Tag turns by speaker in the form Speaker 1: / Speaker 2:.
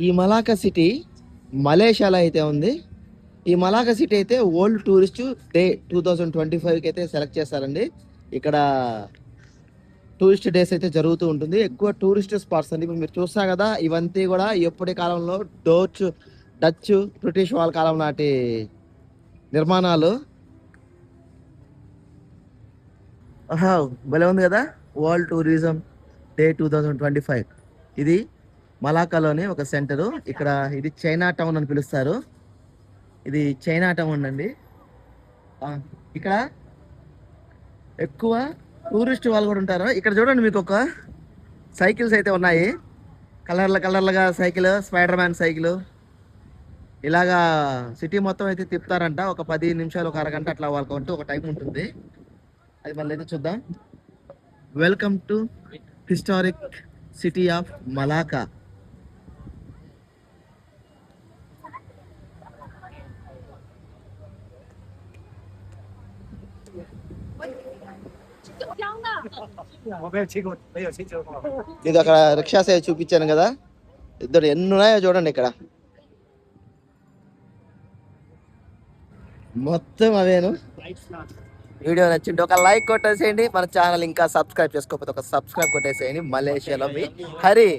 Speaker 1: ఈ Malacca city మలేషియాలో అయితే ఉంది. ఈ మలాకా సిటీ అయితే వరల్డ్ టూరిస్ట్ డే 2025కి అయితే సెలెక్ట్ చేస్తారండి. ఇక్కడ టూరిస్ట్ డేస్ అయితే జరుగుతూ ఉంటుంది. ఎక్కువ టూరిస్ట్ స్పాట్స్ అండి. ఇప్పుడు మీరు చూస్తా కదా, ఇవంతా కూడా ఎప్పటి కాలంలో డచ్ బ్రిటిష్ వాళ్ళ కాలం నాటి నిర్మాణాలు. భలే ఉంది కదా, వరల్డ్ టూరిజం డే 2025. ఇది మలాకాలోని ఒక సెంటరు. ఇక్కడ ఇది చైనా టౌన్ అని పిలుస్తారు. ఇది చైనా టౌన్ అండి. ఇక్కడ ఎక్కువ టూరిస్ట్ వాళ్ళు కూడా ఉంటారు. ఇక్కడ చూడండి, మీకు ఒక సైకిల్స్ అయితే ఉన్నాయి. కలర్లుగా సైకిల్, స్పైడర్ మ్యాన్ సైకిల్. ఇలాగా సిటీ మొత్తం అయితే తిప్పుతారంట. ఒక 10 నిమిషాలు, ఒక అరగంట అట్లా వాళ్ళకంటూ ఒక టైం ఉంటుంది. అది మళ్ళీ అయితే చూద్దాం. Welcome to historic city of Malacca. ఇది అక్కడ రిక్షా సేవ చూపించాను కదా, ఇద్దరు ఎన్ని ఉన్నాయో చూడండి. ఇక్కడ మొత్తం అవేను. వీడియో నచ్చింది ఒక లైక్ కొట్టేసేయండి. మన ఛానల్ ఇంకా సబ్స్క్రైబ్ చేసుకోకపోతే ఒక సబ్స్క్రైబ్ కొట్టేసేయండి. మలేషియాలో మీ హరి.